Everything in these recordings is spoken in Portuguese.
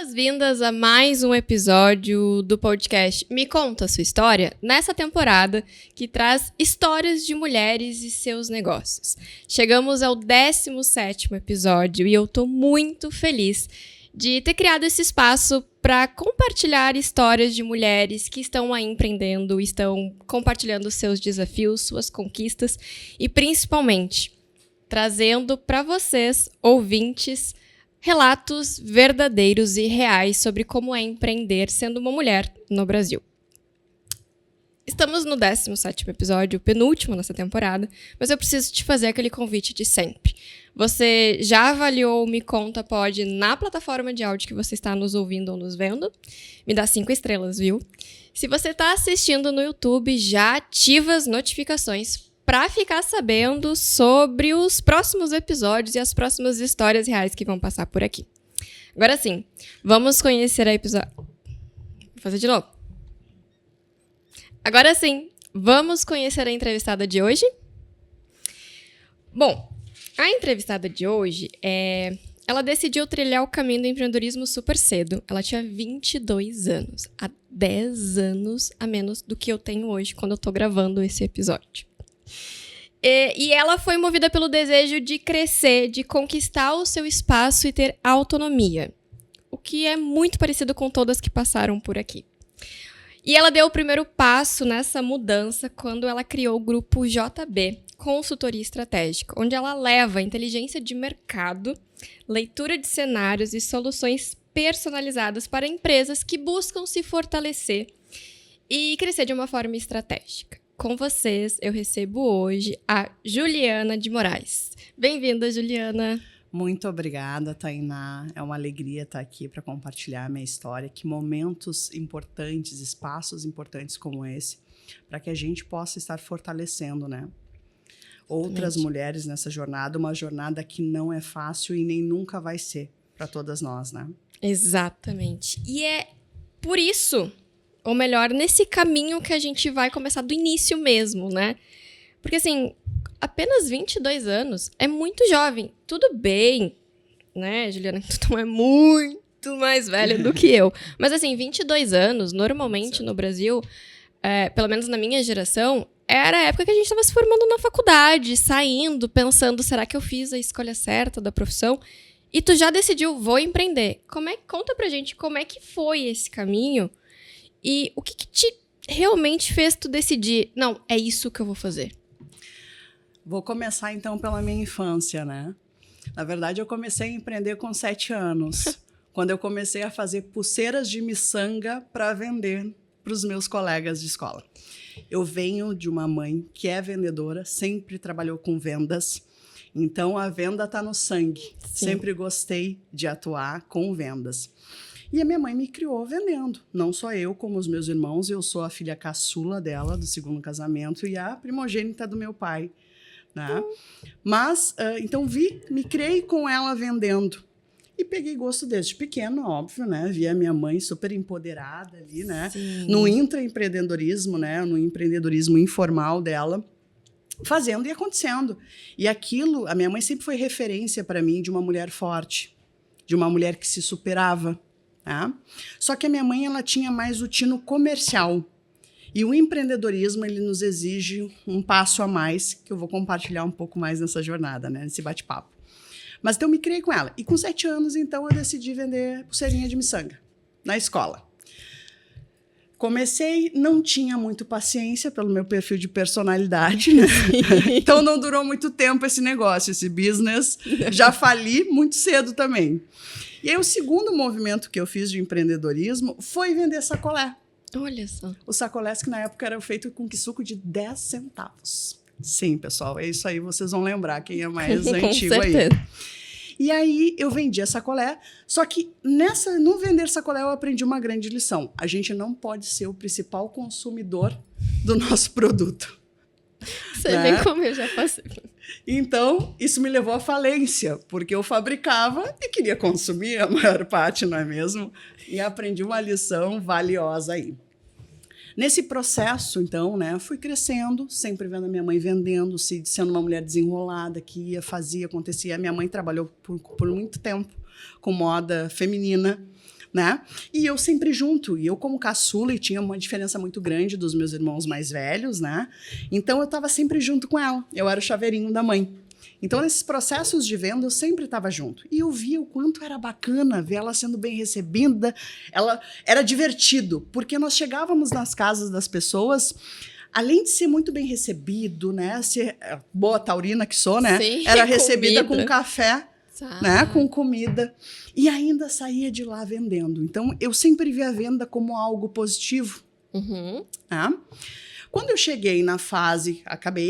Boas-vindas a mais um episódio do podcast Me Conta a Sua História, nessa temporada que traz histórias de mulheres e seus negócios. Chegamos ao 17º episódio e eu tô muito feliz de ter criado esse espaço para compartilhar histórias de mulheres que estão aí empreendendo, estão compartilhando seus desafios, suas conquistas e principalmente trazendo para vocês, ouvintes, relatos verdadeiros e reais sobre como é empreender sendo uma mulher no Brasil. Estamos no 17º episódio, penúltimo nessa temporada, mas eu preciso te fazer aquele convite de sempre. Você já avaliou o Me Conta Pod na plataforma de áudio que você está nos ouvindo ou nos vendo? Me dá 5 estrelas, viu? Se você está assistindo no YouTube, já ativa as notificações para ficar sabendo sobre os próximos episódios e as próximas histórias reais que vão passar por aqui. Agora sim, vamos conhecer a episódio... Vou fazer de novo. Agora sim, vamos conhecer a entrevistada de hoje? Bom, a entrevistada de hoje, ela decidiu trilhar o caminho do empreendedorismo super cedo. Ela tinha 22 anos, há 10 anos a menos do que eu tenho hoje quando eu tô gravando esse episódio. E ela foi movida pelo desejo de crescer, de conquistar o seu espaço e ter autonomia, o que é muito parecido com todas que passaram por aqui. E ela deu o primeiro passo nessa mudança quando ela criou o grupo JB, Consultoria Estratégica, onde ela leva inteligência de mercado, leitura de cenários e soluções personalizadas para empresas que buscam se fortalecer e crescer de uma forma estratégica. Com vocês, eu recebo hoje a Juliana de Moraes. Bem-vinda, Juliana. Muito obrigada, Tainá. É uma alegria estar aqui para compartilhar a minha história. Que momentos importantes, espaços importantes como esse, para que a gente possa estar fortalecendo, né? Outras mulheres nessa jornada, uma jornada que não é fácil e nem nunca vai ser para todas nós, né? Exatamente. E é por isso, ou melhor, nesse caminho que a gente vai começar do início mesmo, né? Porque, assim, apenas 22 anos é muito jovem. Tudo bem, né, Juliana? Tu é muito mais velha do que eu. Mas, assim, 22 anos, normalmente no Brasil, pelo menos na minha geração, era a época que a gente estava se formando na faculdade, saindo, pensando, será que eu fiz a escolha certa da profissão? E tu já decidiu, vou empreender. Conta pra gente como é que foi esse caminho e o que te realmente fez tu decidir, não, é isso que eu vou fazer? Vou começar, então, pela minha infância, né? Na verdade, eu comecei a empreender com 7 anos, quando eu comecei a fazer pulseiras de miçanga para vender para os meus colegas de escola. Eu venho de uma mãe que é vendedora, sempre trabalhou com vendas, então a venda está no sangue. Sim. Sempre gostei de atuar com vendas. E a minha mãe me criou vendendo. Não só eu, como os meus irmãos. Eu sou a filha caçula dela, do segundo casamento, e a primogênita do meu pai. Né? Mas, então, me criei com ela vendendo. E peguei gosto desde pequeno, óbvio, né? Vi a minha mãe super empoderada ali, né? Sim. No intraempreendedorismo, né? No empreendedorismo informal dela, fazendo e acontecendo. E aquilo, a minha mãe sempre foi referência para mim de uma mulher forte, de uma mulher que se superava. Tá? Só que a minha mãe ela tinha mais o tino comercial. E o empreendedorismo ele nos exige um passo a mais, que eu vou compartilhar um pouco mais nessa jornada, né? Nesse bate-papo. Mas então eu me criei com ela. E com 7 anos, então, eu decidi vender pulseirinha de miçanga na escola. Comecei, não tinha muito paciência pelo meu perfil de personalidade, né? Então não durou muito tempo esse negócio, esse business. Já fali muito cedo também. E aí o segundo movimento que eu fiz de empreendedorismo foi vender sacolé. Olha só. Os sacolés que na época eram feitos com quisuco de 10 centavos. Sim, pessoal, é isso aí, vocês vão lembrar quem é mais antigo aí. E aí eu vendia sacolé, só que no vender sacolé eu aprendi uma grande lição. A gente não pode ser o principal consumidor do nosso produto. Sei bem como eu já passei. Então, isso me levou à falência, porque eu fabricava e queria consumir a maior parte, não é mesmo? E aprendi uma lição valiosa aí. Nesse processo, então, né, fui crescendo, sempre vendo a minha mãe vendendo, sendo uma mulher desenrolada, que ia, fazia, acontecia. A minha mãe trabalhou por muito tempo com moda feminina, né? E eu sempre junto. E eu, como caçula, e tinha uma diferença muito grande dos meus irmãos mais velhos, né? Então, eu estava sempre junto com ela. Eu era o chaveirinho da mãe. Então, nesses processos de venda, eu sempre estava junto. E eu via o quanto era bacana ver ela sendo bem recebida. Ela era divertido, porque nós chegávamos nas casas das pessoas, além de ser muito bem recebido, né? Ser boa taurina que sou, né? Sim, era recebida comida. com café, né? Com comida. E ainda saía de lá vendendo. Então, eu sempre vi a venda como algo positivo. Uhum. Né? Quando eu cheguei na fase,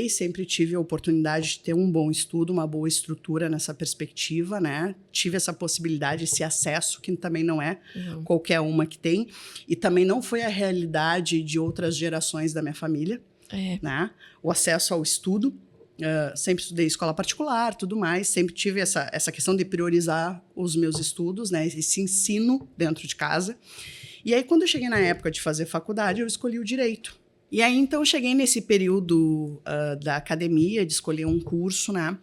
sempre tive a oportunidade de ter um bom estudo, uma boa estrutura nessa perspectiva, né? Tive essa possibilidade, esse acesso, que também não é qualquer uma que tem. E também não foi a realidade de outras gerações da minha família, né? O acesso ao estudo. Sempre estudei escola particular, tudo mais. Sempre tive essa questão de priorizar os meus estudos, né? Esse ensino dentro de casa. E aí, quando eu cheguei na época de fazer faculdade, eu escolhi o direito. E aí, então, eu cheguei nesse período da academia, de escolher um curso, né?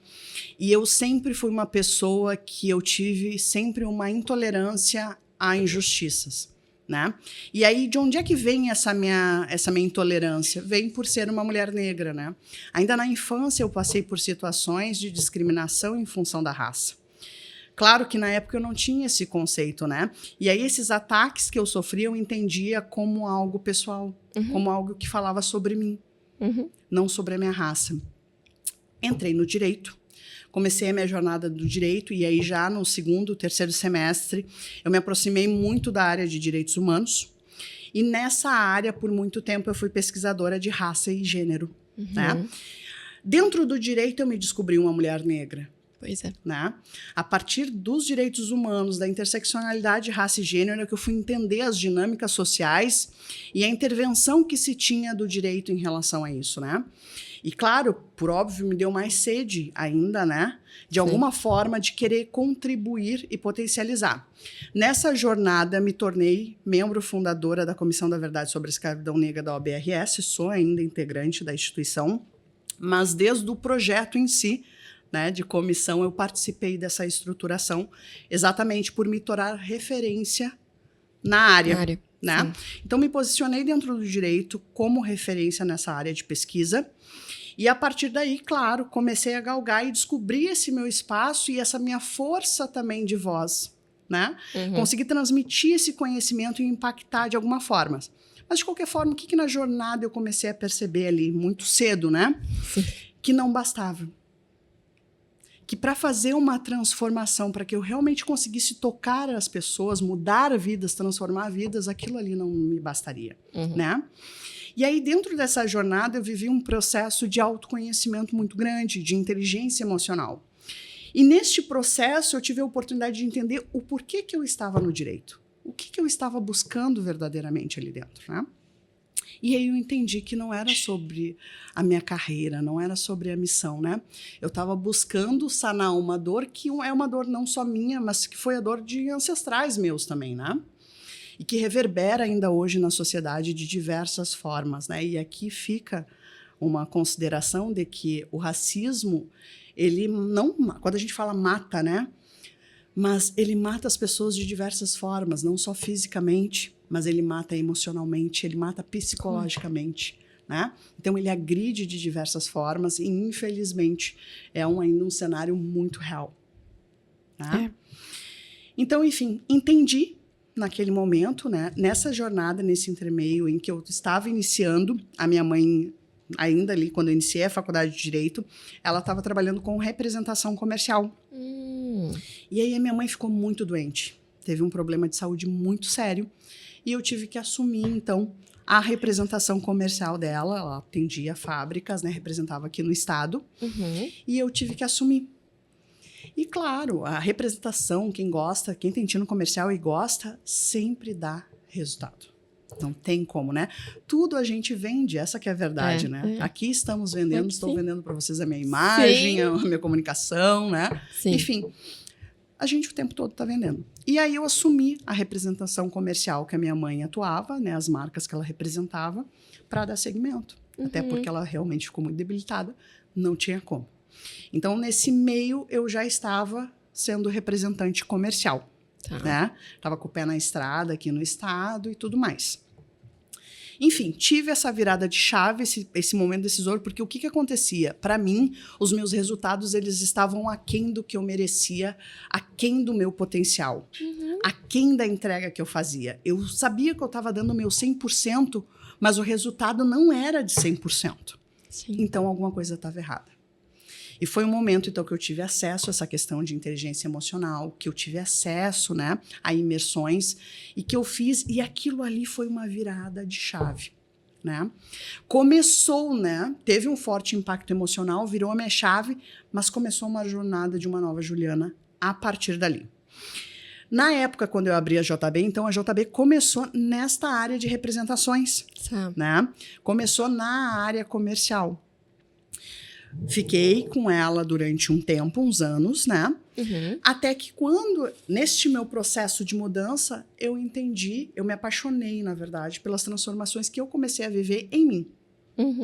E eu sempre fui uma pessoa que eu tive sempre uma intolerância a injustiças, né? E aí, de onde é que vem essa minha intolerância? Vem por ser uma mulher negra, né? Ainda na infância, eu passei por situações de discriminação em função da raça. Claro que na época eu não tinha esse conceito, né? E aí esses ataques que eu sofria, eu entendia como algo pessoal, como algo que falava sobre mim, não sobre a minha raça. Entrei no direito, comecei a minha jornada do direito, e aí já no segundo, terceiro semestre, eu me aproximei muito da área de direitos humanos. E nessa área, por muito tempo, eu fui pesquisadora de raça e gênero, né? Dentro do direito, eu me descobri uma mulher negra. Pois é. Né? A partir dos direitos humanos, da interseccionalidade, raça e gênero, é que eu fui entender as dinâmicas sociais e a intervenção que se tinha do direito em relação a isso, né? E, claro, por óbvio, me deu mais sede ainda, né? De alguma forma, de querer contribuir e potencializar. Nessa jornada, me tornei membro fundadora da Comissão da Verdade sobre a Escravidão Negra da OBRS, sou ainda integrante da instituição, mas desde o projeto em si, né, de comissão, eu participei dessa estruturação exatamente por me tornar referência na área. Né? Então, me posicionei dentro do direito como referência nessa área de pesquisa. E, a partir daí, claro, comecei a galgar e descobrir esse meu espaço e essa minha força também de voz. Né? Consegui transmitir esse conhecimento e impactar de alguma forma. Mas, de qualquer forma, o que na jornada eu comecei a perceber ali, muito cedo, né? Que não bastava. Que para fazer uma transformação, para que eu realmente conseguisse tocar as pessoas, mudar vidas, transformar vidas, aquilo ali não me bastaria, né? E aí, dentro dessa jornada, eu vivi um processo de autoconhecimento muito grande, de inteligência emocional. E neste processo, eu tive a oportunidade de entender o porquê que eu estava no direito. O que eu estava buscando verdadeiramente ali dentro, né? E aí eu entendi que não era sobre a minha carreira, não era sobre a missão, né? Eu estava buscando sanar uma dor que é uma dor não só minha, mas que foi a dor de ancestrais meus também, né? E que reverbera ainda hoje na sociedade de diversas formas, né? E aqui fica uma consideração de que o racismo, ele não... Quando a gente fala mata, né? Mas ele mata as pessoas de diversas formas, não só fisicamente, mas ele mata emocionalmente, ele mata psicologicamente, né? Então, ele agride de diversas formas e, infelizmente, é ainda um cenário muito real. Né? Então, enfim, entendi naquele momento, né? Nessa jornada, nesse entremeio em que eu estava iniciando, a minha mãe, ainda ali, quando eu iniciei a faculdade de Direito, ela estava trabalhando com representação comercial. E aí, a minha mãe ficou muito doente. Teve um problema de saúde muito sério. E eu tive que assumir, então, a representação comercial dela. Ela atendia fábricas, né? Representava aqui no estado. E eu tive que assumir. E, claro, a representação, quem gosta, quem tem tino comercial e gosta, sempre dá resultado. Não tem como, né? Tudo a gente vende, essa que é a verdade, né? Aqui estamos vendendo, estou vendendo para vocês a minha imagem, a minha comunicação, né? Enfim, a gente o tempo todo está vendendo. E aí eu assumi a representação comercial que a minha mãe atuava, né? As marcas que ela representava, para dar segmento. Até porque ela realmente ficou muito debilitada, não tinha como. Então, nesse meio, eu já estava sendo representante comercial, né? Tava com o pé na estrada aqui no estado e tudo mais. Enfim, tive essa virada de chave, esse momento decisor, porque o que acontecia? Para mim, os meus resultados eles estavam aquém do que eu merecia, aquém do meu potencial, aquém da entrega que eu fazia. Eu sabia que eu estava dando o meu 100%, mas o resultado não era de 100%. Sim. Então, alguma coisa estava errada. E foi um momento, então, que eu tive acesso a essa questão de inteligência emocional, que eu tive acesso, né, a imersões, e que eu fiz, e aquilo ali foi uma virada de chave, né? Começou, né, teve um forte impacto emocional, virou a minha chave, mas começou uma jornada de uma nova Juliana a partir dali. Na época, quando eu abri a JB, então a JB começou nesta área de representações, né? Começou na área comercial. Fiquei com ela durante um tempo, uns anos, né? Até que neste meu processo de mudança, eu entendi, eu me apaixonei, na verdade, pelas transformações que eu comecei a viver em mim.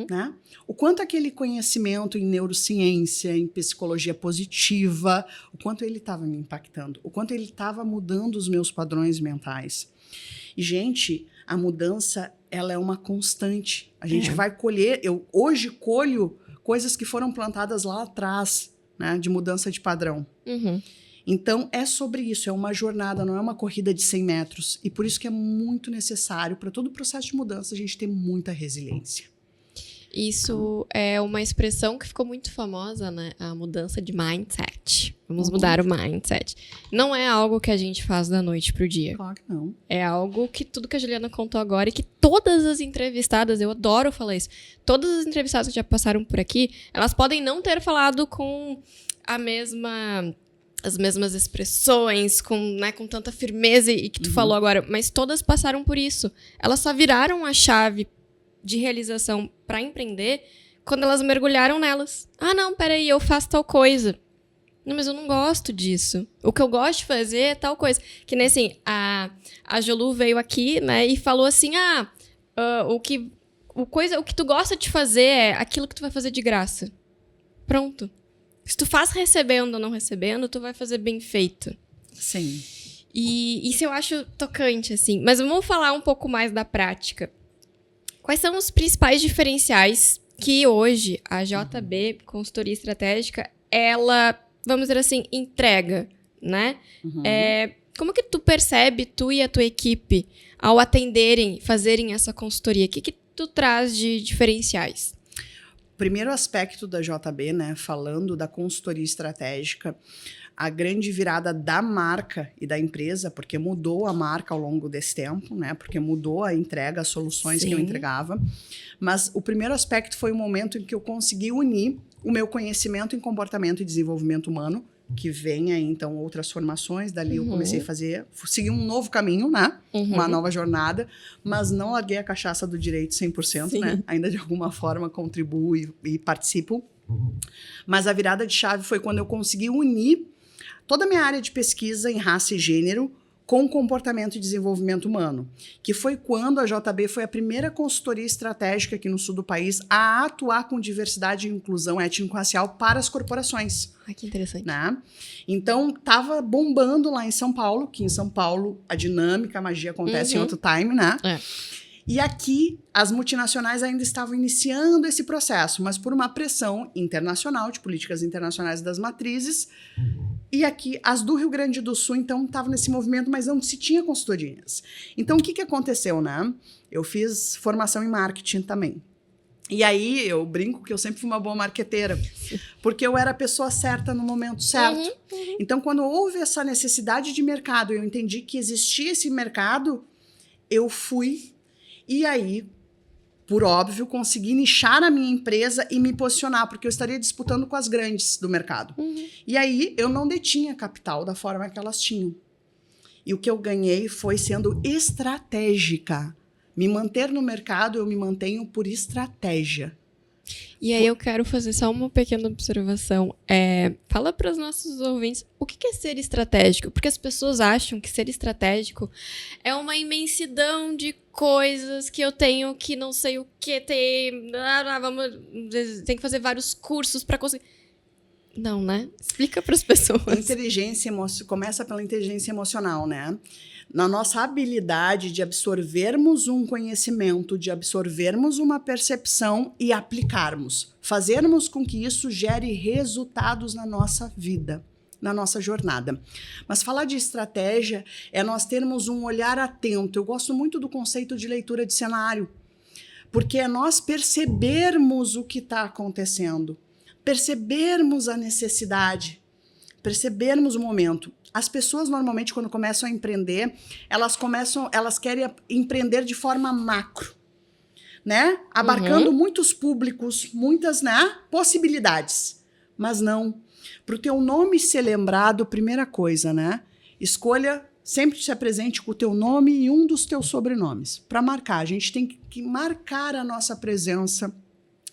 Né? O quanto aquele conhecimento em neurociência, em psicologia positiva, o quanto ele estava me impactando, o quanto ele estava mudando os meus padrões mentais. E, gente, a mudança, ela é uma constante. A gente vai colher, eu hoje colho coisas que foram plantadas lá atrás, né, de mudança de padrão. Então, é sobre isso, é uma jornada, não é uma corrida de 100 metros. E por isso que é muito necessário, para todo o processo de mudança, a gente ter muita resiliência. Isso é uma expressão que ficou muito famosa, né? A mudança de mindset. Vamos mudar o mindset. Não é algo que a gente faz da noite pro dia. Claro que não. É algo que tudo que a Juliana contou agora e que todas as entrevistadas, eu adoro falar isso, todas as entrevistadas que já passaram por aqui, elas podem não ter falado com as mesmas expressões, com tanta firmeza e que tu falou agora, mas todas passaram por isso. Elas só viraram a chave de realização para empreender quando elas mergulharam nelas. Ah, não, peraí, eu faço tal coisa. Não, mas eu não gosto disso. O que eu gosto de fazer é tal coisa. Que nem assim, a Jolu veio aqui, né, e falou assim, o que tu gosta de fazer é aquilo que tu vai fazer de graça. Pronto. Se tu faz recebendo ou não recebendo, tu vai fazer bem feito. Sim. E isso eu acho tocante, assim. Mas vamos falar um pouco mais da prática. Quais são os principais diferenciais que hoje a JB, Consultoria Estratégica, ela, vamos dizer assim, entrega, né? Como que tu percebe, tu e a tua equipe, ao fazerem essa consultoria? O que tu traz de diferenciais? Primeiro aspecto da JB, né, falando da consultoria estratégica, a grande virada da marca e da empresa, porque mudou a marca ao longo desse tempo, né? Porque mudou a entrega, as soluções que eu entregava. Mas o primeiro aspecto foi o momento em que eu consegui unir o meu conhecimento em comportamento e desenvolvimento humano, que vem aí, então, outras formações. Dali eu comecei a seguir um novo caminho, né? Uma nova jornada, mas não larguei a cachaça do direito 100%, né? Ainda de alguma forma contribuo e participo. Mas a virada de chave foi quando eu consegui unir toda a minha área de pesquisa em raça e gênero com comportamento e desenvolvimento humano, que foi quando a JB foi a primeira consultoria estratégica aqui no sul do país a atuar com diversidade e inclusão étnico-racial para as corporações. Ai, que interessante. Né? Então, estava bombando lá em São Paulo, que em São Paulo a dinâmica, a magia acontece em outro time, né? E aqui, as multinacionais ainda estavam iniciando esse processo, mas por uma pressão internacional, de políticas internacionais das matrizes. E aqui, as do Rio Grande do Sul, então, estavam nesse movimento, mas não se tinha consultorias. Então, o que aconteceu, né? Eu fiz formação em marketing também. E aí, eu brinco que eu sempre fui uma boa marqueteira, porque eu era a pessoa certa no momento certo. Então, quando houve essa necessidade de mercado, eu entendi que existia esse mercado, eu fui. E aí, por óbvio, consegui nichar a minha empresa e me posicionar, porque eu estaria disputando com as grandes do mercado. E aí, eu não detinha capital da forma que elas tinham. E o que eu ganhei foi sendo estratégica. Me manter no mercado, eu me mantenho por estratégia. E aí eu quero fazer só uma pequena observação. Fala para os nossos ouvintes o que é ser estratégico, porque as pessoas acham que ser estratégico é uma imensidão de coisas que eu tenho que não sei o que tem, tem que fazer vários cursos para conseguir. Não, né? Explica para as pessoas. Começa pela inteligência emocional, né? Na nossa habilidade de absorvermos um conhecimento, de absorvermos uma percepção e aplicarmos. Fazermos com que isso gere resultados na nossa vida, na nossa jornada. Mas falar de estratégia é nós termos um olhar atento. Eu gosto muito do conceito de leitura de cenário, porque é nós percebermos o que está acontecendo, percebermos a necessidade, percebermos o momento. As pessoas, normalmente, quando começam a empreender, elas querem empreender de forma macro, né? Abarcando muitos públicos, muitas, né, possibilidades. Mas não. Para o teu nome ser lembrado, primeira coisa, né? Escolha, sempre se apresente com o teu nome e um dos teus sobrenomes. Para marcar, a gente tem que marcar a nossa presença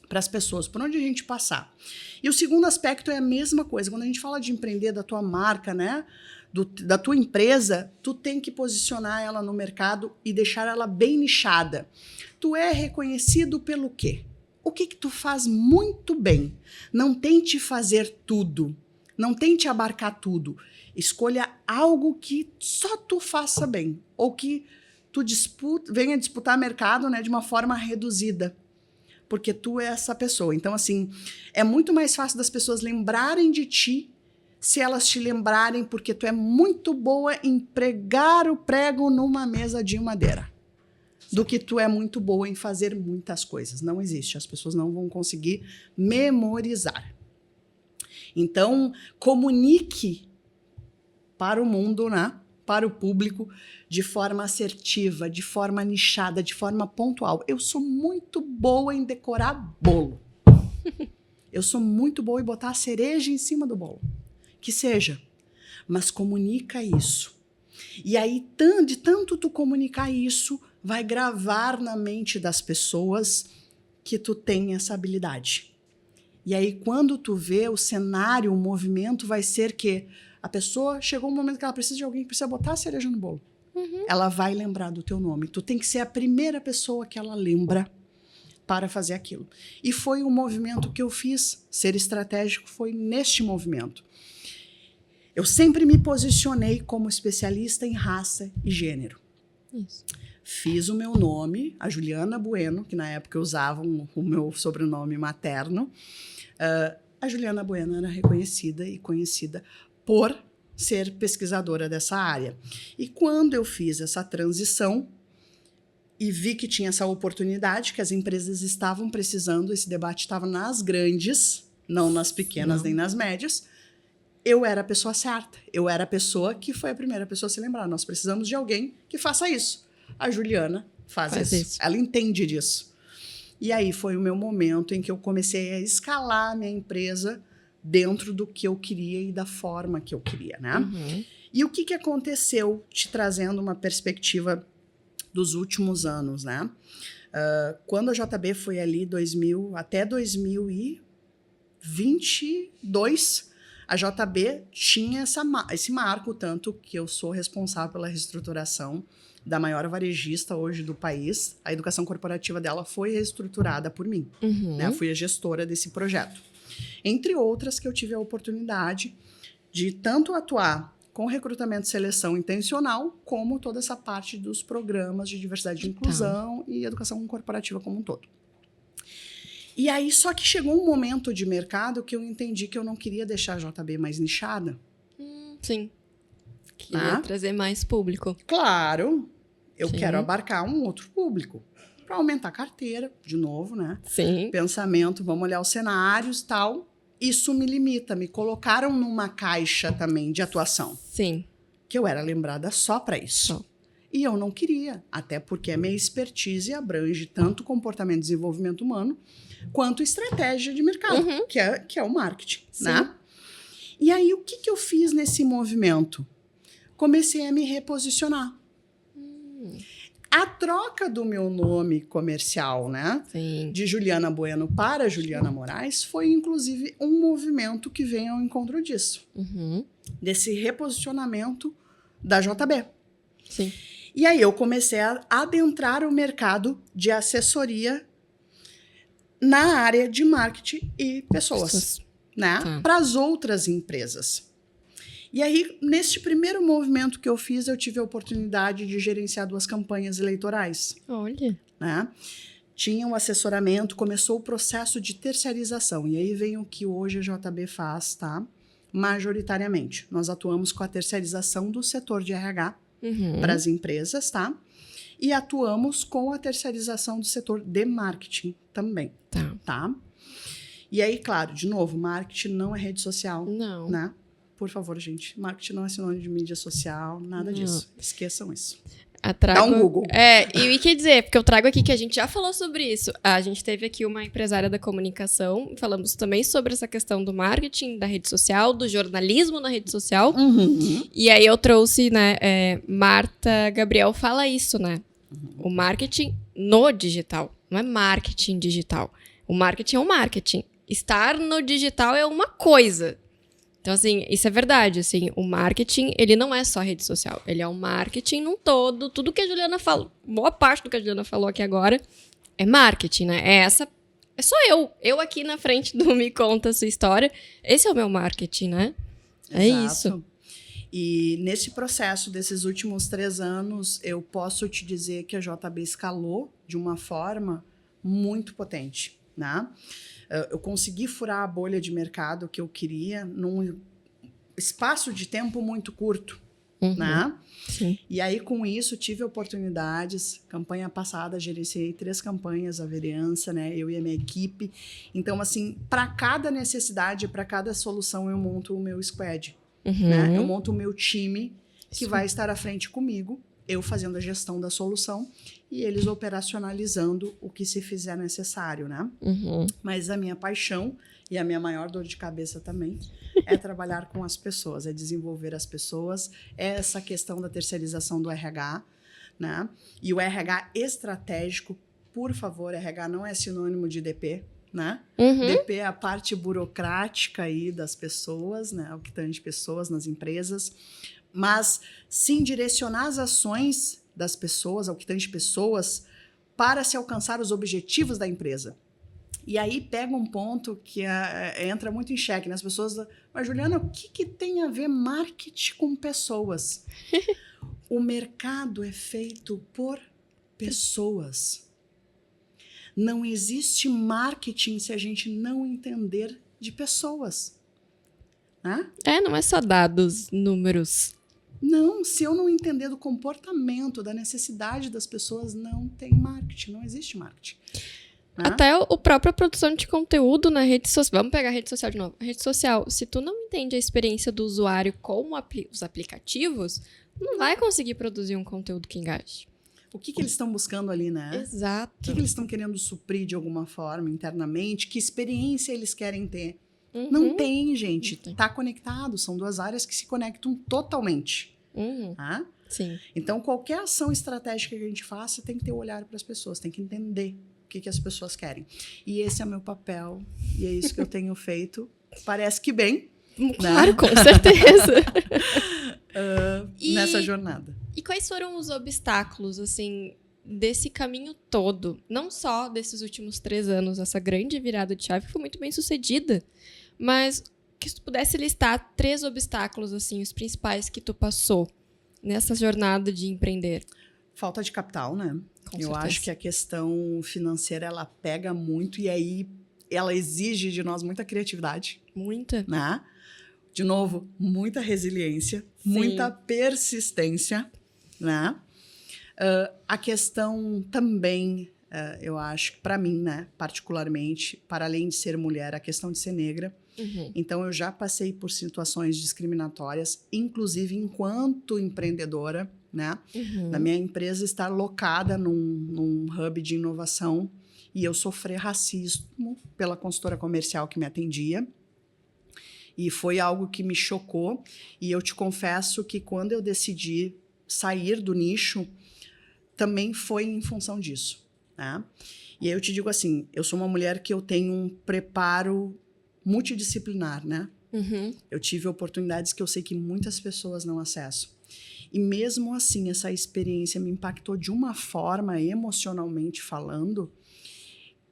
para as pessoas, por onde a gente passar. E o segundo aspecto é a mesma coisa. Quando a gente fala de empreender, da tua marca, né, da tua empresa, tu tem que posicionar ela no mercado e deixar ela bem nichada. Tu é reconhecido pelo quê? O que tu faz muito bem? Não tente fazer tudo. Não tente abarcar tudo. Escolha algo que só tu faça bem. Ou que tu venha disputar mercado, né, de uma forma reduzida. Porque tu é essa pessoa. Então, assim, é muito mais fácil das pessoas lembrarem de ti se elas te lembrarem porque tu é muito boa em pregar o prego numa mesa de madeira, do que tu é muito boa em fazer muitas coisas. Não existe. As pessoas não vão conseguir memorizar. Então, comunique para o mundo, né? Para o público, de forma assertiva, de forma nichada, de forma pontual. Eu sou muito boa em decorar bolo. Eu sou muito boa em botar a cereja em cima do bolo. Que seja. Mas comunica isso. E aí, de tanto tu comunicar isso, vai gravar na mente das pessoas que tu tem essa habilidade. E aí, quando tu vê o cenário, o movimento vai ser que a pessoa chegou um momento que ela precisa de alguém que precisa botar a cereja no bolo. Ela vai lembrar do teu nome. Tu tem que ser a primeira pessoa que ela lembra para fazer aquilo. E foi o movimento que eu fiz. Ser estratégico foi neste movimento. Eu sempre me posicionei como especialista em raça e gênero. Isso. Fiz o meu nome, a Juliana Bueno, que na época usavam o meu sobrenome materno. A Juliana Bueno era reconhecida e conhecida por ser pesquisadora dessa área. E quando eu fiz essa transição e vi que tinha essa oportunidade, que as empresas estavam precisando, esse debate estava nas grandes, não nas pequenas nem nas médias, eu era a pessoa certa. Eu era a pessoa que foi a primeira pessoa a se lembrar. Nós precisamos de alguém que faça isso. A Juliana faz isso. Ela entende disso. E aí foi o meu momento em que eu comecei a escalar a minha empresa dentro do que eu queria e da forma que eu queria, né? E o que aconteceu, te trazendo uma perspectiva dos últimos anos, né? Quando a JB foi ali até 2022, a JB tinha esse marco, tanto que eu sou responsável pela reestruturação da maior varejista hoje do país. A educação corporativa dela foi reestruturada por mim, né? Fui a gestora desse projeto. Entre outras que eu tive a oportunidade de tanto atuar com recrutamento e seleção intencional, como toda essa parte dos programas de diversidade e inclusão e educação corporativa como um todo. E aí, só que chegou um momento de mercado que eu entendi que eu não queria deixar a JB mais nichada. Sim. Queria trazer mais público. Claro, eu quero abarcar um outro público. Para aumentar a carteira, de novo, né? Sim. Pensamento, vamos olhar os cenários e tal. Isso me limita, me colocaram numa caixa também de atuação. Sim. Que eu era lembrada só para isso. E eu não queria, até porque a minha expertise abrange tanto comportamento e desenvolvimento humano, quanto estratégia de mercado, que é o marketing, né? E aí, o que eu fiz nesse movimento? Comecei a me reposicionar. A troca do meu nome comercial, né? Sim. De Juliana Bueno para Juliana Moraes, foi, inclusive, um movimento que vem ao encontro disso. Desse reposicionamento da JB. Sim. E aí eu comecei a adentrar o mercado de assessoria na área de marketing e pessoas. né, Tá. para as outras empresas. E aí, neste primeiro movimento que eu fiz, eu tive a oportunidade de gerenciar 2 campanhas eleitorais, Olha. né? Tinha um assessoramento, começou o processo de terceirização. E aí vem o que hoje a JB faz, tá? Majoritariamente. Nós atuamos com a terceirização do setor de RH para as empresas, tá? E atuamos com a terceirização do setor de marketing também, tá? E aí, claro, de novo, marketing não é rede social, Não. né? Por favor, gente, marketing não é sinônimo de mídia social, nada disso. Esqueçam isso. Dá um Google. E quer dizer, porque eu trago aqui que a gente já falou sobre isso. A gente teve aqui uma empresária da comunicação, falamos também sobre essa questão do marketing, da rede social, do jornalismo na rede social. E aí eu trouxe, né, Marta Gabriel fala isso, né? O marketing no digital, não é marketing digital. O marketing é um marketing. Estar no digital é uma coisa. Então, assim, isso é verdade, assim, o marketing, ele não é só rede social, ele é um marketing num todo, tudo que a Juliana falou, boa parte do que a Juliana falou aqui agora é marketing, né? É só eu aqui na frente do Me Conta a Sua História, esse é o meu marketing, né? É isso. E nesse processo desses últimos 3 anos, eu posso te dizer que a JB escalou de uma forma muito potente, né? Eu consegui furar a bolha de mercado que eu queria num espaço de tempo muito curto, né? Sim. E aí, com isso, tive oportunidades. Campanha passada, gerenciei 3 campanhas, a vereança, né? Eu e a minha equipe. Então, assim, para cada necessidade, para cada solução, eu monto o meu squad, né? Eu monto o meu time que vai estar à frente comigo, eu fazendo a gestão da solução e eles operacionalizando o que se fizer necessário, né? Mas a minha paixão e a minha maior dor de cabeça também é trabalhar com as pessoas, é desenvolver as pessoas, é essa questão da terceirização do RH, né? E o RH estratégico, por favor, RH não é sinônimo de DP, né? DP é a parte burocrática aí das pessoas, né? O que tange pessoas nas empresas, mas sim direcionar as ações das pessoas, ao que tange pessoas, para se alcançar os objetivos da empresa. E aí pega um ponto que entra muito em xeque, né? As pessoas, mas Juliana, o que tem a ver marketing com pessoas? O mercado é feito por pessoas. Não existe marketing se a gente não entender de pessoas. Né? Não é só dados, números. Não, se eu não entender do comportamento, da necessidade das pessoas, não tem marketing, não existe marketing. Né? Até a própria produção de conteúdo na rede social. Vamos pegar a rede social de novo. A rede social, se tu não entende a experiência do usuário com os aplicativos, não vai conseguir produzir um conteúdo que engaje. O que eles estão buscando ali, né? Exato. O que eles estão querendo suprir de alguma forma internamente? Que experiência eles querem ter? Não tem, gente. Tá conectado. São 2 áreas que se conectam totalmente. Tá? Sim. Então, qualquer ação estratégica que a gente faça tem que ter o olhar para as pessoas, tem que entender o que as pessoas querem. E esse é o meu papel, e é isso que eu tenho feito. Parece que bem. Claro, né? Com certeza. Nessa jornada. E quais foram os obstáculos, assim, desse caminho todo? Não só desses últimos 3 anos, essa grande virada de chave que foi muito bem sucedida, mas que se tu pudesse listar 3 obstáculos, assim, os principais que tu passou nessa jornada de empreender. Falta de capital, né? Com Eu certeza. acho que a questão financeira, ela pega muito e aí ela exige de nós muita criatividade. Muita. Né? De novo, muita resiliência, muita persistência, né? A questão também, eu acho, para mim, né, particularmente, para além de ser mulher, a questão de ser negra. Então, eu já passei por situações discriminatórias, inclusive enquanto empreendedora, né? Da minha empresa estar locada num hub de inovação e eu sofrer racismo pela consultora comercial que me atendia. E foi algo que me chocou. E eu te confesso que quando eu decidi sair do nicho, também foi em função disso. Né? E aí eu te digo assim, eu sou uma mulher que eu tenho um preparo multidisciplinar, né? Eu tive oportunidades que eu sei que muitas pessoas não acessam. E mesmo assim, essa experiência me impactou de uma forma, emocionalmente falando,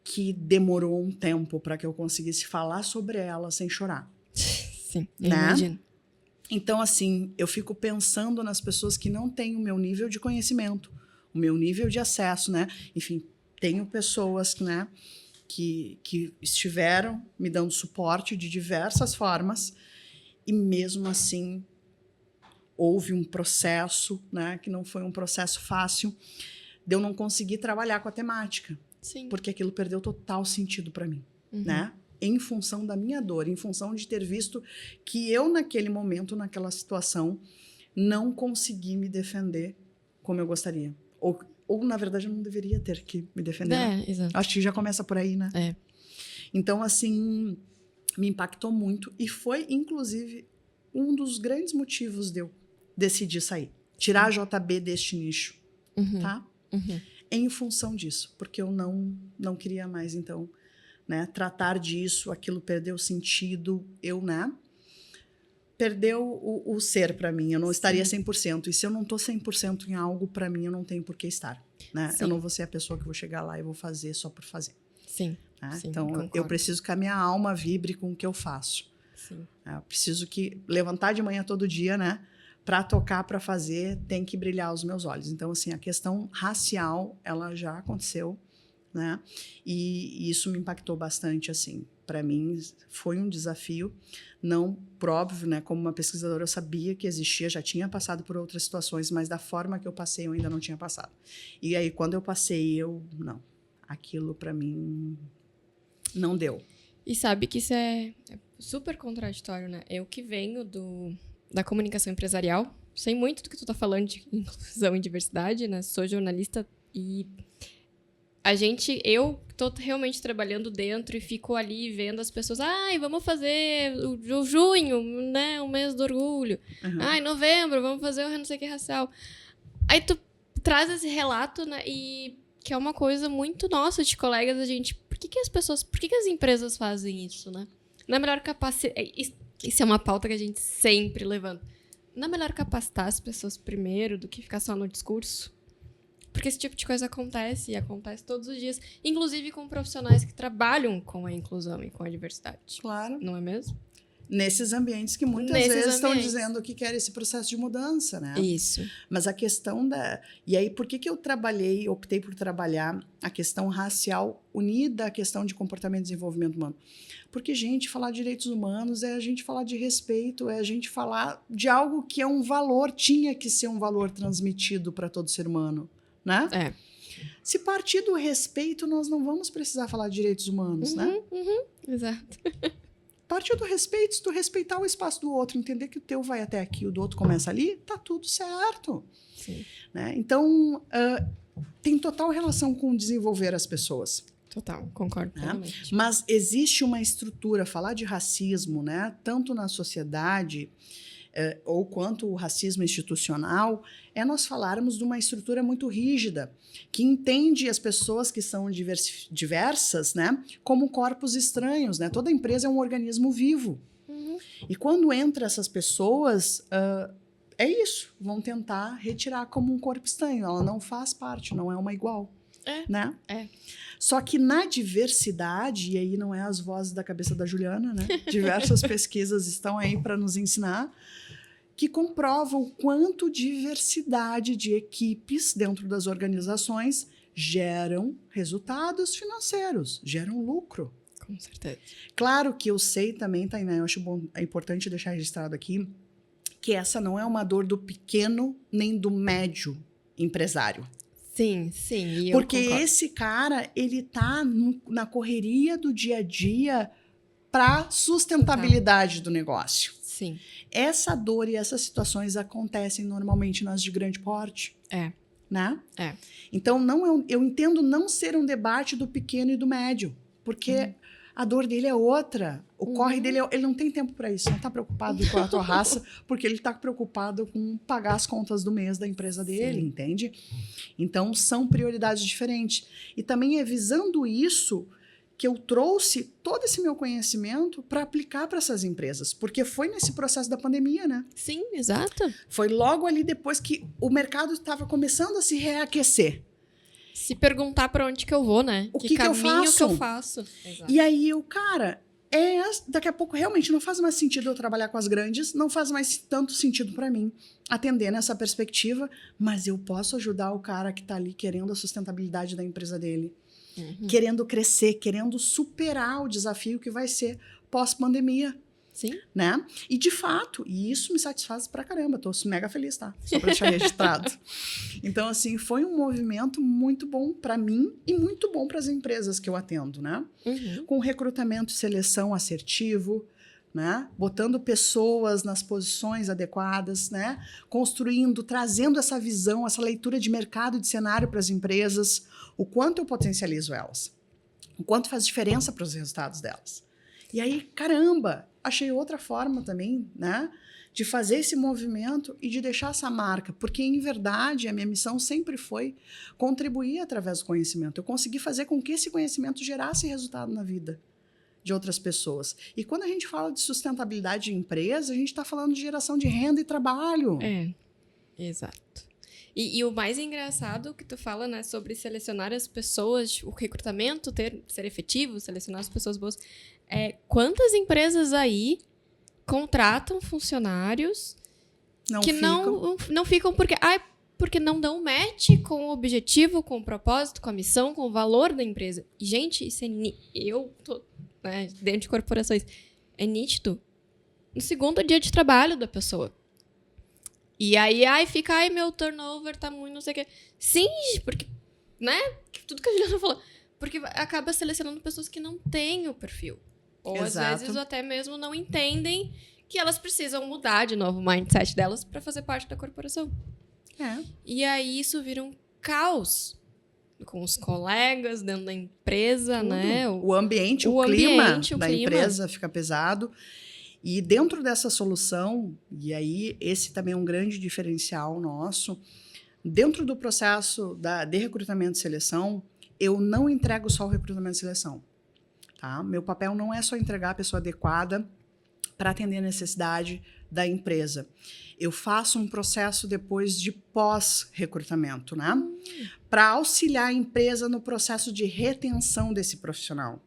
que demorou um tempo para que eu conseguisse falar sobre ela sem chorar. Sim, eu Né? imagino. Então, assim, eu fico pensando nas pessoas que não têm o meu nível de conhecimento, o meu nível de acesso, né? Enfim, tenho pessoas, né, que estiveram me dando suporte de diversas formas e mesmo assim houve um processo, né, que não foi um processo fácil, de eu não conseguir trabalhar com a temática, Sim. porque aquilo perdeu total sentido para mim, Uhum. né? Em função da minha dor, em função de ter visto que eu, naquele momento, naquela situação, não consegui me defender como eu gostaria. Ou na verdade, eu não deveria ter que me defender. Né? Exato. Acho que já começa por aí, né? É. Então, assim, me impactou muito. E foi, inclusive, um dos grandes motivos de eu decidir sair. Tirar a JB deste nicho, Uhum. tá? Uhum. Em função disso. Porque eu não queria mais, então, né, tratar disso. Aquilo perdeu sentido. né? Perdeu o ser para mim. Eu não estaria 100%. E se eu não tô 100% em algo, para mim, eu não tenho por que estar. Né? Eu não vou ser a pessoa que vou chegar lá e vou fazer só por fazer. Sim. Né? Sim, Então, concordo. eu preciso que a minha alma vibre com o que eu faço. Sim. Eu preciso que levantar de manhã todo dia, né? Para tocar, para fazer, tem que brilhar os meus olhos. Então, assim, a questão racial, ela já aconteceu, né? E isso me impactou bastante, assim. Para mim, foi um desafio. Não, por óbvio, né? Como uma pesquisadora, eu sabia que existia, já tinha passado por outras situações, mas da forma que eu passei, eu ainda não tinha passado. E aí, quando eu passei, não. Aquilo, para mim, não deu. E sabe que isso é super contraditório, né? Eu que venho da comunicação empresarial, sei muito do que tu tá falando de inclusão e diversidade, né? Sou jornalista e eu tô realmente trabalhando dentro e fico ali vendo as pessoas, vamos fazer o junho, né? O mês do orgulho. Uhum. Novembro, vamos fazer o não sei o que racial. Aí tu traz esse relato, né? E que é uma coisa muito nossa de colegas, a gente... Por que as empresas fazem isso, né? Não é melhor capacitar... Isso é uma pauta que a gente sempre levanta. Não é melhor capacitar as pessoas primeiro do que ficar só no discurso? Porque esse tipo de coisa acontece, e acontece todos os dias. Inclusive com profissionais que trabalham com a inclusão e com a diversidade. Claro. Não é mesmo? Nesses ambientes que muitas vezes estão dizendo que querem esse processo de mudança, né? Isso. Mas a questão E aí, por que eu optei por trabalhar a questão racial unida à questão de comportamento e desenvolvimento humano? Porque, gente, falar de direitos humanos é a gente falar de respeito, é a gente falar de algo que é um valor, tinha que ser um valor transmitido para todo ser humano, né? É. Se partir do respeito, nós não vamos precisar falar de direitos humanos, né? Exato. Partir do respeito, se tu respeitar o espaço do outro, entender que o teu vai até aqui, o do outro começa ali, tá tudo certo. Sim. Né? Então, tem total relação com desenvolver as pessoas. Total, concordo plenamente. Mas existe uma estrutura, falar de racismo, né? Tanto na sociedade, ou quanto o racismo institucional, é nós falarmos de uma estrutura muito rígida, que entende as pessoas que são diversas, né, como corpos estranhos, né? Toda empresa é um organismo vivo. E quando entra essas pessoas, é isso, vão tentar retirar como um corpo estranho. Ela não faz parte, não é uma igual. Né? Só que na diversidade, e aí não é as vozes da cabeça da Juliana, né? Diversas pesquisas estão aí para nos ensinar, que comprovam quanto diversidade de equipes dentro das organizações geram resultados financeiros, geram lucro. Com certeza. Claro que eu sei também, Tainá, eu acho é importante deixar registrado aqui, que essa não é uma dor do pequeno nem do médio empresário. Sim. E porque eu concordo. esse cara, ele tá na correria do dia a dia para sustentabilidade do negócio. Sim. Essa dor e essas situações acontecem normalmente nas de grande porte. Né? Então, eu entendo não ser um debate do pequeno e do médio, porque a dor dele é outra. O corre dele, ele não tem tempo para isso. Não está preocupado com a tua raça, porque ele está preocupado com pagar as contas do mês da empresa dele, entende? Então, são prioridades diferentes. E também é visando isso que eu trouxe todo esse meu conhecimento para aplicar para essas empresas. Porque foi nesse processo da pandemia, né? Sim, exato. Foi logo ali depois que o mercado estava começando a se reaquecer. Se perguntar pra onde que eu vou, né? O que caminho que eu faço. Exato. E aí o cara, daqui a pouco realmente não faz mais sentido eu trabalhar com as grandes, não faz mais tanto sentido para mim atender nessa perspectiva, mas eu posso ajudar o cara que tá ali querendo a sustentabilidade da empresa dele, querendo crescer, querendo superar o desafio que vai ser pós-pandemia. Sim. Né? E de fato, e isso me satisfaz pra caramba, tô mega feliz, tá? Só pra deixar registrado. Então, assim, foi um movimento muito bom pra mim e muito bom para as empresas que eu atendo, né? Com recrutamento e seleção assertivo, né? Botando pessoas nas posições adequadas, né? Construindo, trazendo essa visão, essa leitura de mercado e de cenário para as empresas, o quanto eu potencializo elas, o quanto faz diferença para os resultados delas. E aí, caramba, achei outra forma também, né, de fazer esse movimento e de deixar essa marca, porque, em verdade, a minha missão sempre foi contribuir através do conhecimento. Eu consegui fazer com que esse conhecimento gerasse resultado na vida de outras pessoas. E quando a gente fala de sustentabilidade de empresa, a gente está falando de geração de renda e trabalho. Exato. E o mais engraçado que tu fala, né, sobre selecionar as pessoas, o recrutamento ser efetivo, selecionar as pessoas boas, quantas empresas aí contratam funcionários que não ficam porque não dão match com o objetivo, com o propósito, com a missão, com o valor da empresa. E, gente, isso eu tô, né, dentro de corporações, é nítido no segundo dia de trabalho da pessoa. E aí fica, meu turnover tá muito, não sei o quê. Sim, porque, né, tudo que a Juliana falou, porque acaba selecionando pessoas que não têm o perfil. Ou, Exato. às vezes, ou até mesmo não entendem que elas precisam mudar de novo o mindset delas para fazer parte da corporação. E aí isso vira um caos com os colegas dentro da empresa, tudo. né? O ambiente, o clima da empresa fica pesado. E dentro dessa solução, e aí esse também é um grande diferencial nosso, dentro do processo de recrutamento e seleção, eu não entrego só o recrutamento e seleção. Tá? Meu papel não é só entregar a pessoa adequada para atender a necessidade da empresa. Eu faço um processo depois de pós-recrutamento, né? Para auxiliar a empresa no processo de retenção desse profissional.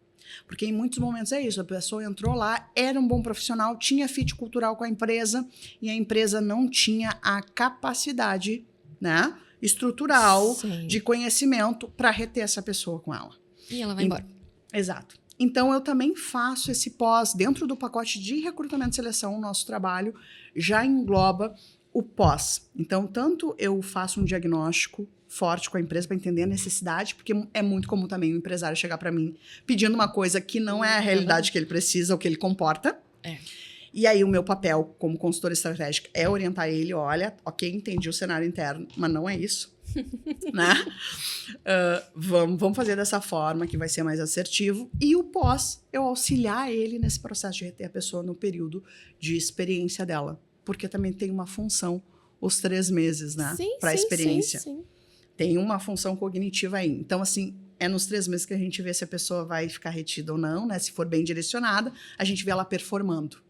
Porque em muitos momentos é isso, a pessoa entrou lá, era um bom profissional, tinha fit cultural com a empresa e a empresa não tinha a capacidade, né, estrutural, Sim, de conhecimento para reter essa pessoa com ela. E ela vai embora. Exato. Então, eu também faço esse pós, dentro do pacote de recrutamento e seleção, o nosso trabalho já engloba o pós. Então, tanto eu faço um diagnóstico forte com a empresa para entender a necessidade, porque é muito comum também o empresário chegar para mim pedindo uma coisa que não é a realidade que ele precisa ou que ele comporta. E aí o meu papel como consultora estratégica é orientar ele, olha, ok, entendi o cenário interno, mas não é isso. Né? Vamos fazer dessa forma que vai ser mais assertivo. E o pós, eu auxiliar ele nesse processo de reter a pessoa no período de experiência dela. Porque também tem uma função os 3 meses, né? Para a experiência. Sim. Tem uma função cognitiva aí. Então, assim, é nos 3 meses que a gente vê se a pessoa vai ficar retida ou não, né? Se for bem direcionada, a gente vê ela performando.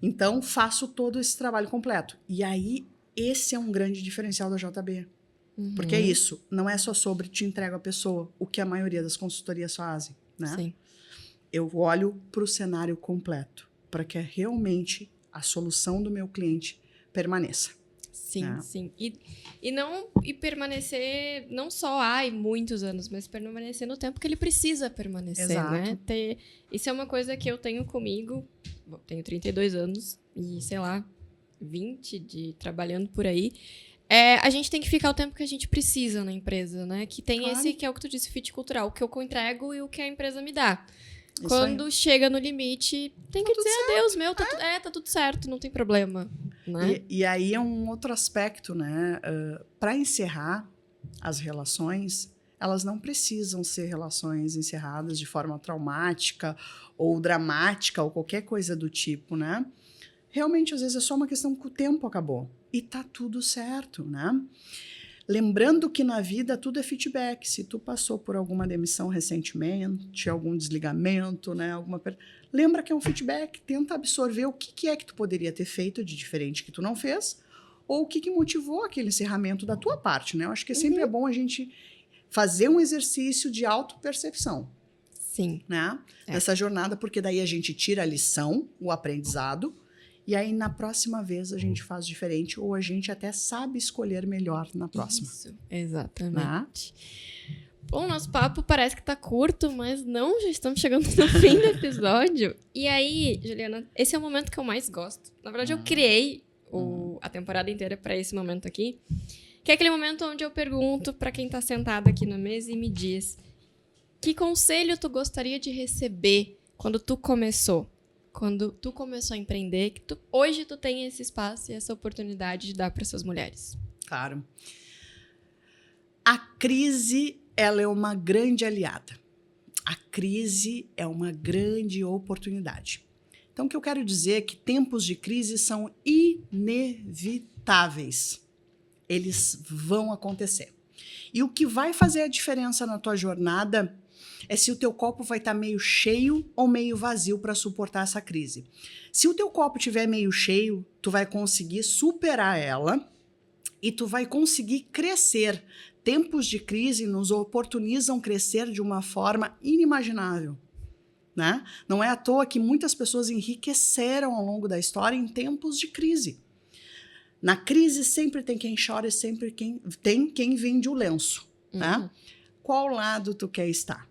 Então, faço todo esse trabalho completo. E aí, esse é um grande diferencial da JB. Porque é isso, não é só sobre te entrego a pessoa, o que a maioria das consultorias fazem, né? Sim. Eu olho para o cenário completo, para que realmente a solução do meu cliente permaneça. Sim. E permanecer não só muitos anos, mas permanecer no tempo que ele precisa permanecer, né? Isso é uma coisa que eu tenho comigo. Bom, tenho 32 anos e, sei lá, 20 trabalhando por aí. A gente tem que ficar o tempo que a gente precisa na empresa, né? Que tem esse, que é o que tu disse, fit cultural, o que eu entrego e o que a empresa me dá. Isso quando aí chega no limite, tem que dizer adeus, tá tudo certo, não tem problema. Né? E aí é um outro aspecto, né? Para encerrar as relações, elas não precisam ser relações encerradas de forma traumática ou dramática ou qualquer coisa do tipo, né? Realmente, às vezes, é só uma questão que o tempo acabou. E tá tudo certo, né? Lembrando que na vida tudo é feedback. Se tu passou por alguma demissão recentemente, algum desligamento, né? Lembra que é um feedback. Tenta absorver o que é que tu poderia ter feito de diferente que tu não fez, ou o que motivou aquele encerramento da tua parte, né? Eu acho que sempre é bom a gente fazer um exercício de autopercepção, Sim. né? Nessa jornada, porque daí a gente tira a lição, o aprendizado, e aí na próxima vez a gente faz diferente, ou a gente até sabe escolher melhor na próxima. Isso, exatamente. Bom, nosso papo parece que tá curto, mas não, já estamos chegando no fim do episódio. E aí, Juliana, esse é o momento que eu mais gosto. Na verdade, eu criei a temporada inteira para esse momento aqui, que é aquele momento onde eu pergunto para quem tá sentado aqui na mesa e me diz: que conselho tu gostaria de receber quando tu começou? Quando tu começou a empreender, que hoje tu tem esse espaço e essa oportunidade de dar para essas mulheres. Claro. A crise, ela é uma grande aliada. A crise é uma grande oportunidade. Então, o que eu quero dizer é que tempos de crise são inevitáveis. Eles vão acontecer. E o que vai fazer a diferença na tua jornada é se o teu copo vai estar meio cheio ou meio vazio para suportar essa crise. Se o teu copo estiver meio cheio, tu vai conseguir superar ela e tu vai conseguir crescer. Tempos de crise nos oportunizam crescer de uma forma inimaginável, né? Não é à toa que muitas pessoas enriqueceram ao longo da história em tempos de crise. Na crise sempre tem quem chora e sempre tem quem vende o lenço, né? Qual lado tu quer estar?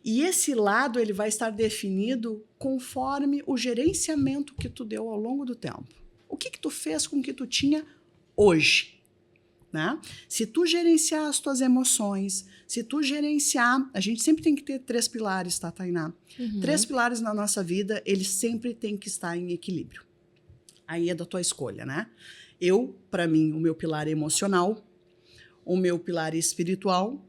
E esse lado ele vai estar definido conforme o gerenciamento que tu deu ao longo do tempo. O que tu fez com o que tu tinha hoje? Né? Se tu gerenciar as tuas emoções, se tu gerenciar... A gente sempre tem que ter 3 pilares, tá, Tainá? 3 pilares na nossa vida, eles sempre têm que estar em equilíbrio. Aí é da tua escolha, né? Para mim, o meu pilar emocional, o meu pilar espiritual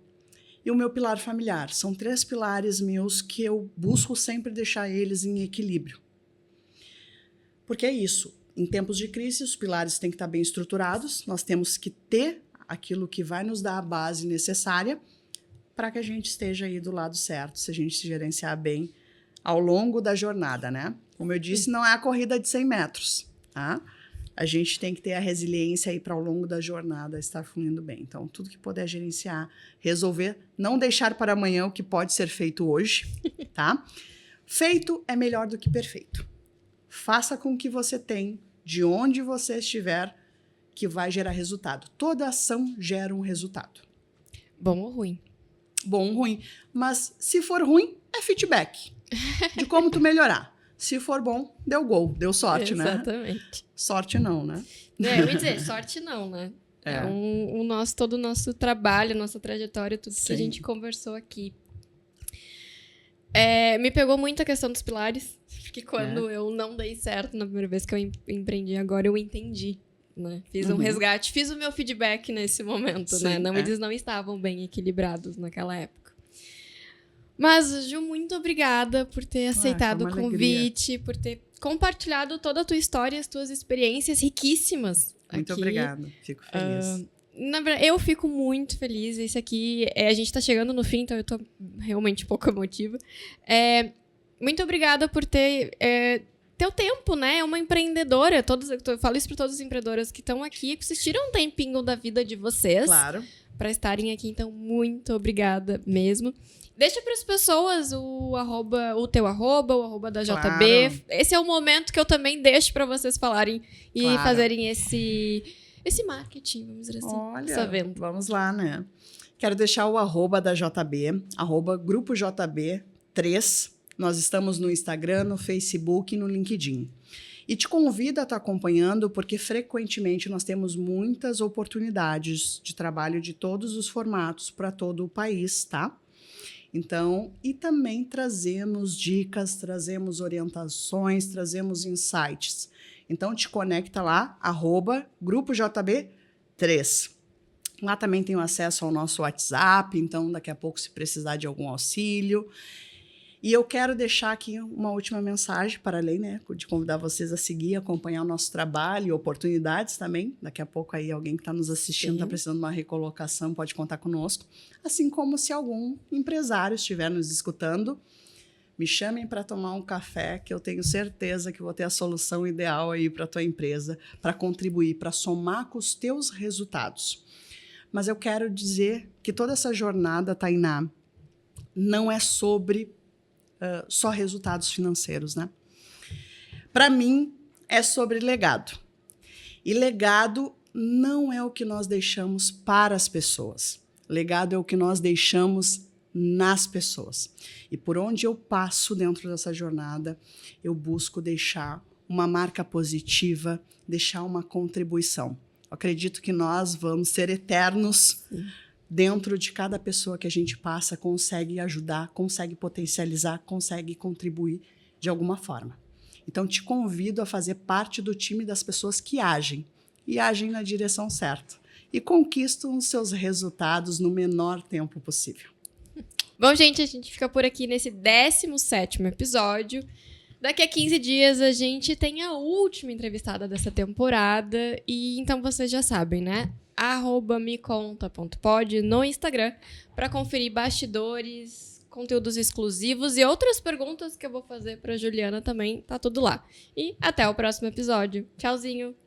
e o meu pilar familiar. São 3 pilares meus que eu busco sempre deixar eles em equilíbrio. Porque é isso. Em tempos de crise, os pilares têm que estar bem estruturados. Nós temos que ter aquilo que vai nos dar a base necessária para que a gente esteja aí do lado certo, se a gente se gerenciar bem ao longo da jornada, né? Como eu disse, não é a corrida de 100 metros, tá? A gente tem que ter a resiliência aí para ao longo da jornada estar fluindo bem. Então, tudo que puder gerenciar, resolver, não deixar para amanhã o que pode ser feito hoje, tá? Feito é melhor do que perfeito. Faça com o que você tem, de onde você estiver, que vai gerar resultado. Toda ação gera um resultado. Bom ou ruim? Bom ou ruim. Mas se for ruim, é feedback de como tu melhorar. Se for bom, deu gol, deu sorte, né? Exatamente. Sorte não, né? Eu ia dizer, sorte não, né? É todo o nosso trabalho, nossa trajetória, tudo que a gente conversou aqui. Me pegou muito a questão dos pilares, porque quando eu não dei certo na primeira vez que eu empreendi, agora eu entendi, né? Fiz um resgate, fiz o meu feedback nesse momento, né? Eles não estavam bem equilibrados naquela época. Mas, Ju, muito obrigada por ter aceitado o convite, alegria. Por ter compartilhado toda a tua história, as tuas experiências riquíssimas Muito aqui. Obrigada, fico feliz. Na verdade, eu fico muito feliz. Esse aqui, a gente tá chegando no fim, então eu tô realmente um pouco emotiva. Muito obrigada por ter teu tempo, né? É uma empreendedora. Eu falo isso para todas as empreendedoras que estão aqui, que vocês tiram um tempinho da vida de vocês. Claro. Para estarem aqui, então, muito obrigada mesmo. Deixa para as pessoas o teu arroba, o arroba da JB. Claro. Esse é o momento que eu também deixo para vocês falarem e fazerem esse marketing, vamos dizer assim. Olha, vamos lá, né? Quero deixar o arroba da JB, arroba Grupo JB 3. Nós estamos no Instagram, no Facebook e no LinkedIn. E te convido a estar acompanhando, porque frequentemente nós temos muitas oportunidades de trabalho de todos os formatos para todo o país, tá? Então, e também trazemos dicas, trazemos orientações, trazemos insights. Então, te conecta lá, arroba Grupo JB 3. Lá também tem acesso ao nosso WhatsApp, então daqui a pouco se precisar de algum auxílio. E eu quero deixar aqui uma última mensagem, para além, né, de convidar vocês a seguir, acompanhar o nosso trabalho e oportunidades também. Daqui a pouco aí alguém que está nos assistindo está precisando de uma recolocação, pode contar conosco. Assim como se algum empresário estiver nos escutando, me chamem para tomar um café, que eu tenho certeza que vou ter a solução ideal aí para a tua empresa, para contribuir, para somar com os teus resultados. Mas eu quero dizer que toda essa jornada, Tainá, não é sobre só resultados financeiros, né? Para mim, é sobre legado. E legado não é o que nós deixamos para as pessoas. Legado é o que nós deixamos nas pessoas. E por onde eu passo dentro dessa jornada, eu busco deixar uma marca positiva, deixar uma contribuição. Eu acredito que nós vamos ser eternos. Sim. Dentro de cada pessoa que a gente passa, consegue ajudar, consegue potencializar, consegue contribuir de alguma forma. Então, te convido a fazer parte do time das pessoas que agem, e agem na direção certa, e conquistam os seus resultados no menor tempo possível. Bom, gente, a gente fica por aqui nesse 17º episódio. Daqui a 15 dias a gente tem a última entrevistada dessa temporada, e então vocês já sabem, né? @meconta.pod no Instagram para conferir bastidores, conteúdos exclusivos e outras perguntas que eu vou fazer para Juliana também, tá tudo lá. E até o próximo episódio. Tchauzinho!